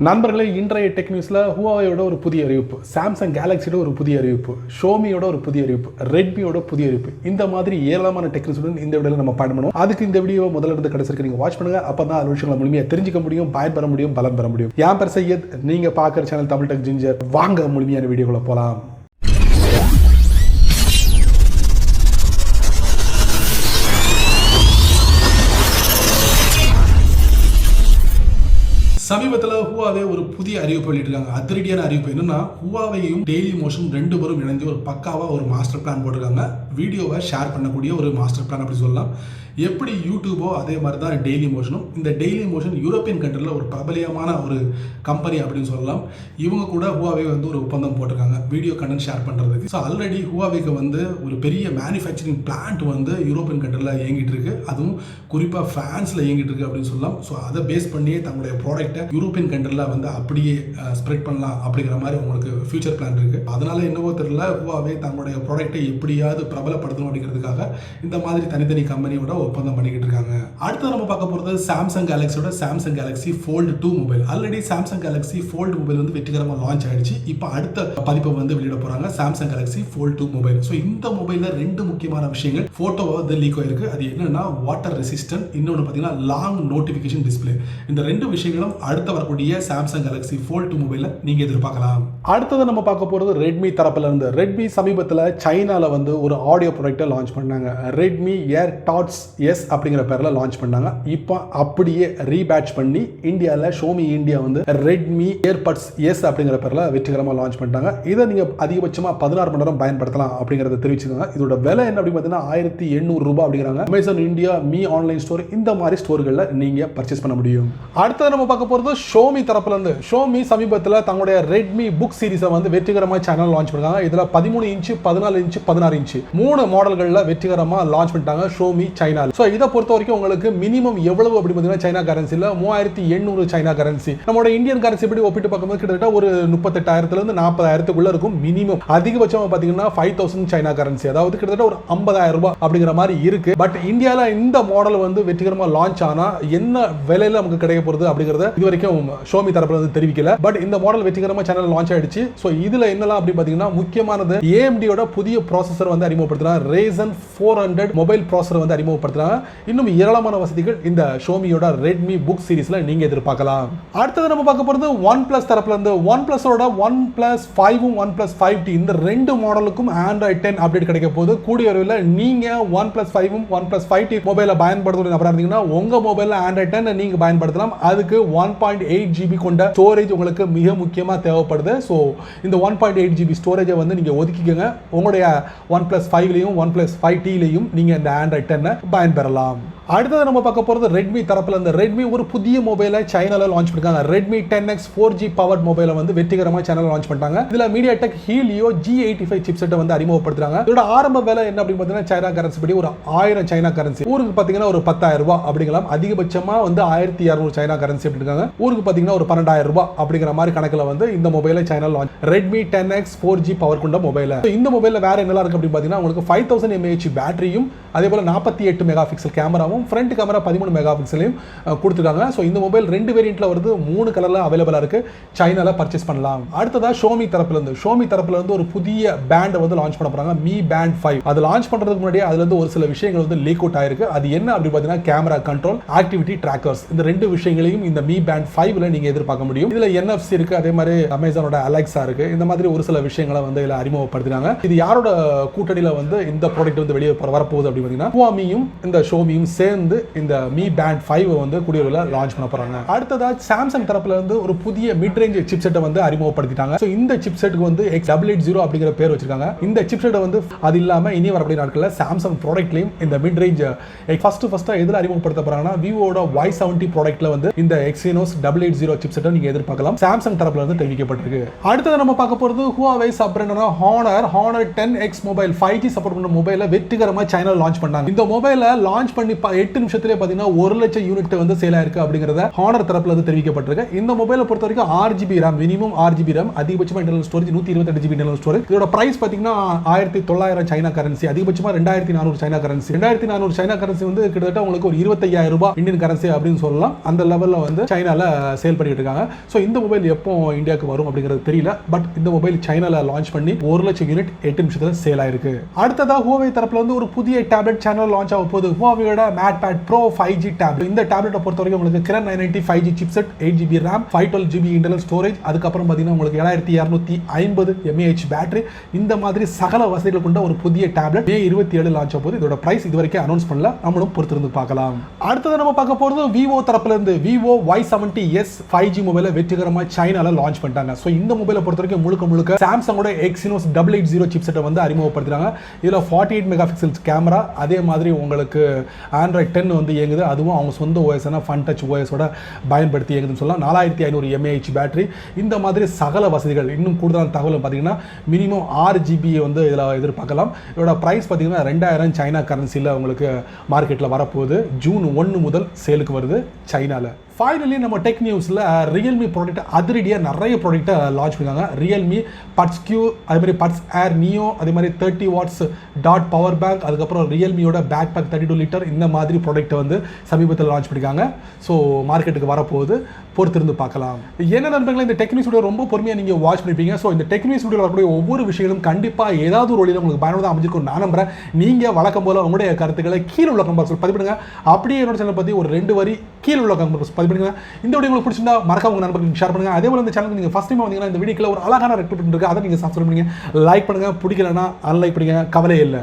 நண்பர்களே, இன்றைய டெக் நியூஸில் ஹுவாவேயோட ஒரு புதிய அறிவிப்பு, சாம்சங் கேலக்ஸியோட ஒரு புதிய அறிவிப்பு, ஷோமியோட ஒரு புதிய அறிவிப்பு, ரெட்மியோட புதிய அறிவிப்பு, இந்த மாதிரி ஏராளமான டெக் நியூஸுடன் இந்த வீடியோவில் நம்ம பயன்படுவோம். அதுக்கு இந்த வீடியோ முதல்ல இருந்து கடைசிக்கு நீங்கள் வாட்ச் பண்ணுங்க. அப்போ தான் அது விஷயங்களை முழுமையாக தெரிஞ்சிக்க முடியும், பயன்பெற முடியும், பலம் பெற முடியும். என் பேர் சையத், நீங்கள் பார்க்குற சேனல் தமிழ் டெக் ஜிஞ்சர். வாங்க முழுமையான வீடியோக்குள்ள போகலாம். சமீபத்தில் ஹுவாவே ஒரு புதிய அறிவிப்பு வெளியிட்டிருக்காங்க. அதிரடியான அறிவிப்பு என்னன்னா, ஹுவாவேயும் டெய்லி மோஷன் ரெண்டு பேரும் இணைஞ்சு ஒரு பக்காவாக ஒரு மாஸ்டர் பிளான் போட்டிருக்காங்க. வீடியோவை ஷேர் பண்ணக்கூடிய ஒரு மாஸ்டர் பிளான் அப்படி சொல்லலாம். எப்படி யூடியூபோ அதே மாதிரி தான் டெய்லி மோஷனும். இந்த டெய்லி மோஷன் யூரோப்பியன் கண்ட்ரியில் ஒரு பிரபலியமான ஒரு கம்பெனி அப்படின்னு சொல்லலாம். இவங்க கூட ஹுவாவே வந்து ஒரு ஒப்பந்தம் போட்டிருக்காங்க வீடியோ கண்டென்ட் ஷேர் பண்ணுறதுக்கு. ஸோ ஆல்ரெடி ஹுவாவேக்கு வந்து ஒரு பெரிய மேனுஃபேக்சரிங் பிளான்ட் வந்து யூரோப்பியன் கண்ட்ரியில் இயங்கிட்டு இருக்கு. அதுவும் குறிப்பாக ஃப்ரான்ஸில் இயங்கிட்டு இருக்கு அப்படின்னு சொல்லலாம். ஸோ அதை பேஸ் பண்ணியே தங்களுடைய ப்ராடக்ட்டை யூரோப்பியன் கண்ட்ரியில் வந்து அப்படியே ஸ்ப்ரெட் பண்ணலாம் அப்படிங்கிற மாதிரி உங்களுக்கு ஃபியூச்சர் பிளான் இருக்கு. அதனால என்னவோ தெரியல, ஹுவாவே தங்களுடைய ப்ராடக்ட்டை எப்படியாவது பிரபலப்படுத்தணும் அப்படிங்கிறதுக்காக இந்த மாதிரி தனித்தனி கம்பெனியோட ஒப்பந்தம் பண்ணிக்கிட்டு இருக்காங்க. அடுத்து நம்ம பார்க்க போறது சாம்சங் கேலக்ஸியோட Samsung Galaxy Fold 2 mobile. Already Samsung Galaxy Fold mobile வந்து வெற்றிகரமாக லான்ச் ஆயிடுச்சு. இப்போ அடுத்த பதிப்பை வந்து வெளியிட போறாங்க, Samsung Galaxy Fold 2 mobile. So இந்த மொபைல்ல ரெண்டு முக்கியமான விஷயங்கள் போட்டோவை வந்து லீக் ஆயிருக்கு. அது என்னன்னா வாட்டர் ரெசிஸ்டன்ட், இன்னொன்று பார்த்தீங்கன்னா லாங் நோட்டிஃபிகேஷன் டிஸ்பிளே. இந்த ரெண்டு விஷயங்களும் அடுத்த வரக்கூடிய சாம்சங் கேலக்ஸி ஃபோல்ட் 2 மொபைல நீங்க எதிர்பார்க்கலாம். அடுத்தது நம்ம பார்க்க போறது ரெட்மி தரப்புல இருந்து. ரெட்மி சமீபத்தில் சைனால வந்து ஒரு ஆடியோ ப்ராடக்ட்டை லான்ச் பண்ணாங்க. ரெட்மி ஏர் டாட்ஸ் எஸ் அப்படிங்கிற பேர்ல லான்ச் பண்ணாங்க. இப்போ அப்படியே ரீபேட்ச் பண்ணி இந்தியாவில் ஷோமி இந்தியா வந்து ரெட்மி ஏர்பட்ஸ் எஸ் அப்படிங்கிற பேர்ல வெற்றிகரமாக லான்ச் பண்ணிட்டாங்க. இதை நீங்க அதிகபட்சமாக 16 மணி நேரம் பயன்படுத்தலாம் அப்படிங்கிறத தெரிவிச்சிருக்காங்க. இதோட விலை என்ன அப்படின்னு பார்த்தீங்கன்னா 1800 ரூபாய் அப்படிங்கிறாங்க. Amazon India, me online store, இந்த மாதிரி ஸ்டோர்களில் நீங்க பர்ச்சேஸ் பண்ண முடியும். அடுத்தது நம்ம பார்க்க போறது ஷோமி தரப்புல இருந்து. ஷோமி சமீபத்தில் தங்களுடைய ரெட்மி புக் சீரிஸை வந்து வெற்றிகரமாக சேனல் லான்ச் பண்ணாங்க. இதுல 13 இன்ச்சு, 14 இன்ச்சு, 16 இன்ச்சு 3 மாடல்களில் வெற்றிகரமாக லான்ச் பண்ணிட்டாங்க ஷோமி சைனா. ஸோ இதை பொறுத்த வரைக்கும் உங்களுக்கு மினிமம் எவ்வளவு அப்படி பார்த்தீங்கன்னா சைனா கரன்சியில் 3800 சைனா கரன்சி. நம்மளோட இந்தியன் கரன்சி எப்படி ஒப்பிட்டு பார்க்கும்போது கிட்டத்தட்ட ஒரு 38,000 40,000 இருக்கும் மினிமம். அதிகபட்சமாக பார்த்தீங்கன்னா 5000 சைனா கரன்சி, அதாவது கிட்டத்தட்ட ஒரு 50,000 ரூபாய் அப்படிங்கிற மாதிரி இருக்கு. பட் இந்தியாவில் இந்த மாடல் வந்து வெற்றிகரமாக லான்ச் ஆனா என்ன விலையில நமக்கு கிடைக்க போறது அப்படிங்கறத இது வரைக்கும் ஷோமி தரப்புல வந்து தெரிவிக்கல. பட் இந்த மாடல் வெற்றிகரமாக சேனல் லான்ச் ஆயிடுச்சு. ஸோ இதுல என்னலாம் அப்படி பார்த்தீங்கன்னா முக்கியமானது AMD-யோட புதிய ப்ராசஸர் வந்து அறிமுகப்படுத்தினாங்க. Ryzen 400 மொபைல் ப்ராசஸர் வந்து அறிமுகப்படுத்தினாங்க. இன்னும் ஏராளமான வசதிகள் இந்த ஷோமியோட ரெட்மி புக் சீரிஸ்ல நீங்க எதிர்பார்க்கலாம். அடுத்தது நம்ம பார்க்க போறது OnePlus தரப்புல இருந்து. OnePlus-ஓட OnePlus 5 OnePlus 5T இந்த ரெண்டு மாடலுக்கும் Android 10 அப்டேட் கிடைக்க போகுது. கூடிய விரைவில் நீங்க OnePlus 5 OnePlus 5T மொபைலை பயன்படுத்துற நபரா இருந்தீங்கன்னா உங்க மொபைல்ல Android 10 நீங்க பயன்படுத்தலாம். அதுக்கு 1.8 GB கொண்ட ஸ்டோரேஜ் உங்களுக்கு மிக முக்கியமா தேவைப்படுது. ஸோ இந்த 1.8 GB ஸ்டோரேஜை வந்து நீங்க ஒதுக்கிக்கங்க. உங்களுடைய OnePlus 5லையும் OnePlus 5T-லையும் நீங்க இந்த Android 10 பயன்பெறலாம். அடுத்தது நம்ம பார்க்க போறது ரெட்மி தரப்புல இருந்து. ரெட்மி ஒரு புதிய மொபைலை சைனால லான்ச் பண்ணிருக்காங்க. ரெட்மி 10X 4G பவர்ட் மொபைலை வந்து வெற்றிகரமா சைனால லான்ச் பண்ணிட்டாங்க. இதுல MediaTek Helio G85 சிப்செட்டை வந்து அறிமுகப்படுத்துறாங்க. இதோட ஆரம்ப விலை என்ன அப்படின்னு பார்த்தீங்கன்னா சைனா கரன்சி படி ஒரு 1000 சைனா கரன்சி, ஊருக்கு பார்த்தீங்கன்னா ஒரு 10,000 ரூபாய் அப்படிங்கலாம். அதிகபட்சமா வந்து 1200 சைனா கரன்சி அப்படிங்காங்க. ஊருக்கு பார்த்தீங்கன்னா ஒரு 12,000 ரூபாய் அப்படிங்கிற மாதிரி கணக்கில் வந்து இந்த மொபைலை சைனால launch. Redmi 10X 4G power கொண்ட மொபைல். இந்த மொபைல்ல வேற என்னலாம் இருக்கு அப்படின்னு பார்த்தீங்கன்னா உங்களுக்கு 5000 mAh பேட்டரியும், அதே போல 48 மெகா பிக்சல் கேமராவும், ஃப்ரண்ட் கேமரா 13 மெகா பிக்சலையும் கொடுத்துருக்காங்க. ஸோ இந்த மொபைல் 2 வேரியண்ட்ல வருது, 3 கலர்ல அவைலபிளா இருக்கு. சைனால பர்ச்சேஸ் பண்ணலாம். அடுத்ததா ஷோமி தரப்புல இருந்து ஒரு புதிய பேண்ட் வந்து லான்ச் பண்ண போறாங்க, Mi Band 5. அது லான்ச் பண்றதுக்கு முன்னாடி அதுல இருந்து ஒரு சில விஷயங்கள் வந்து லீக் அவுட் ஆயிருக்கு. அது என்ன அப்படி பார்த்தீங்கன்னா கேமரா கண்ட்ரோல், ஆக்டிவிட்டி ட்ராக்கர்ஸ், இந்த ரெண்டு விஷயங்களையும் இந்த Mi Band 5ல நீங்க எதிர்பார்க்க முடியும். இதுல NFC இருக்கு, அதே மாதிரி அமேசானோட Alexa இருக்கு. இந்த மாதிரி ஒரு சில விஷயங்களை வந்து இதுல அறிமுகப்படுத்தினாங்க. இது யாரோட கூட்டணியில வந்து இந்த ப்ராடக்ட் வந்து வெளியே வரப்போகுது அப்படின்னு பார்த்தீங்கன்னா ஹுவாமியும் இந்த ஷோமியும் சேர்ந்து இந்த Mi Band 5 வந்து கூடியவர்கள லான்ச் பண்ண போறாங்க. அடுத்ததா சாம்சங் தரப்புல இருந்து ஒரு புதிய மிட் ரேஞ்ச் சிப்செட்டை வந்து அறிமுகப்படுத்திட்டாங்க. சோ இந்த சிப்செட்டுக்கு வந்து X880 அப்படிங்கிற பேர் வச்சிருக்காங்க. இந்த சிப்செட்டை வந்து அது இல்லாம இனி வரக்கூடிய நாட்கள்ல சாம்சங் ப்ராடக்ட்லயும் இந்த மிட் ரேஞ்ச் ஃபர்ஸ்ட் எதுல அறிமுகப்படுத்த போறாங்கன்னா விவோட Y70 ப்ராடக்ட்ல வந்து இந்த Exynos 880 சிப்செட்டை நீங்க எதிர்பார்க்கலாம். சாம்சங் தரப்புல இருந்து தெரிவிக்கப்பட்டிருக்கு. அடுத்து நம்ம பார்க்க போறது Huawei சப்ரேண்டனா Honor 10X mobile 5G support பண்ண மொபைலை வெற்றிகரமா சைனால லான்ச் பண்ணாங்க. இந்த மொபைல மொபைலை லான்ச் பண்ணி 8 நிமிஷத்துலேயே பார்த்தீங்கன்னா 1 லட்சம் யூனிட் வந்து சேல் ஆயிருக்கு அப்படிங்கிறத ஹானர் தரப்புல வந்து தெரிவிக்கப்பட்டிருக்கு. இந்த மொபைலை பொறுத்த வரைக்கும் 6GB RAM, minimum 6GB RAM, அதிகபட்சமா internal storage 128GB internal storage. இதோட பிரைஸ் பார்த்தீங்கன்னா 1900 சைனா கரன்சி, அதிகபட்சமா 2400 சைனா கரன்சி. 2400 சைனா கரன்சி வந்து கிட்டத்தட்ட உங்களுக்கு ஒரு 25,000 ரூபாய் இந்தியன் கரன்சி அப்படின்னு சொல்லலாம். அந்த லெவலில் வந்து சைனால சேல் பண்ணிட்டு இருக்காங்க. ஸோ இந்த மொபைல் எப்போ இந்தியாவுக்கு வரும் அப்படிங்கிறது தெரியல. பட் இந்த மொபைல் சைனால லான்ச் பண்ணி 1 லட்சம் யூனிட் 8 நிமிஷத்துல சேல் ஆயிருக்கு. அடுத்ததா Huawei தரப்புல வந்து ஒரு புதிய டேப்லெட் சேனல் லான்ச் ஆக போகுது. Huaweiயோட MatePad Pro 5G டேப்லெட். இந்த டேப்லெட்டை பொறுத்த வரைக்கும் உங்களுக்கு Kirin 990 5G chipset, 8GB RAM, 512GB internal storage, அதுக்கப்புறம் பார்த்தீங்கன்னா உங்களுக்கு 7250 mAh பேட்டரி, இந்த மாதிரி சகல வசதிகள் கொண்ட ஒரு புதிய டேப்லெட் May 27 லான்ச் ஆக போகுது. இதோட பிரைஸ் இதுவரைக்கும் அனௌன்ஸ் பண்ணல, நம்மளும் பொறுத்திருந்து பார்க்கலாம். அடுத்தது நம்ம பார்க்க போறது Vivo தரப்புல இருந்து Vivo Y70s 5G மொபைலை வெற்றிகரமா சைனால லான்ச் பண்ணிட்டாங்க. ஸோ இந்த மொபைலை பொறுத்த வரைக்கும் முழுக்க சாம்சங்கோட Exynos 880 சிப்செட்டை வந்து அறிமுகப்படுத்துறாங்க. இதுல 48 மெகா பிக்சல்ஸ் கேமரா, அதே மாதிரி உங்களுக்கு Android 10 வந்து இயங்குது. அதுவும் அவங்க சொந்த OS-ஆன FunTouch OS-ஓட பயன்படுத்தி இயங்குதுன்னு சொல்லலாம். 4500 mAh பேட்டரி, இந்த மாதிரி சகல வசதிகள். இன்னும் கூடுதலான தகவல் பார்த்தீங்கன்னா மினிமம் 6GB வந்து இதில் எதிர்பார்க்கலாம். இதோட பிரைஸ் பார்த்தீங்கன்னா 2000 சைனா கரன்சியில் உங்களுக்கு மார்க்கெட்டில் வரப்போகுது. ஜூன் 1 முதல் சேலுக்கு வருது சைனால. ஃபைனலி நம்ம டெக் நியூஸில் ரியல்மி ப்ராடக்ட் அதிரடியாக நிறைய ப்ராடக்ட்டை லான்ச் பண்ணியிருக்காங்க. ரியல்மி பட்ஸ் Q, அதே மாதிரி பட்ஸ் ஏர் நியோ, அதே மாதிரி 30 watts டாட் பவர் பேங்க், அதுக்கப்புறம் ரியல்மியோட பேக் பேக் 32 லிட்டர், இந்த மாதிரி ப்ராடக்ட்டை வந்து சமீபத்தில் லான்ச் பண்ணியிருக்காங்க. ஸோ மார்க்கெட்டுக்கு வரப்போகுது, பொறுத்திருந்து பார்க்கலாம். என்ன நண்பர்களே, இந்த டெக் நியூஸ் வீடியோ ரொம்ப பொறுமையாக நீங்கள் வாட்ச் பண்ணிப்பீங்க. ஸோ இந்த டெக் நியூஸ் வீடியோ வரக்கூடிய ஒவ்வொரு விஷயங்களும் கண்டிப்பாக ஏதாவது ஒரு வழியில் உங்களுக்கு பயனுள்ளதாக அமைஞ்சிருக்கும் நான் நம்புறேன். நீங்கள் வழக்கம் போல் உங்களுடைய கருத்துக்களை கீழே உள்ள கமெண்ட் பாக்ஸில் பதிவிடுங்க. அப்படியே என்னோட சேனல் பற்றி ஒரு 2 வரி கீழே உள்ள கமெண்ட் பாக்ஸ் பதிவிடுங்க. இந்த வீடியோ உங்களுக்கு பிடிச்சிருந்தா மறக்காம உங்க நண்பர்களுக்கு ஷேர் பண்ணுங்க. அதே போல இந்த சேனலுக்கு நீங்க ஃபர்ஸ்ட் டைம் வந்தீங்கன்னா இந்த வீடியோல ஒரு அழகான ரெக்ரூட்மெண்ட் இருக்கு, அதை நீங்க சப்ஸ்கிரைப் பண்ணுங்க, லைக் பண்ணுங்க, பிடிக்கலனா அன்லைக் பண்ணுங்க, கவலை இல்லை.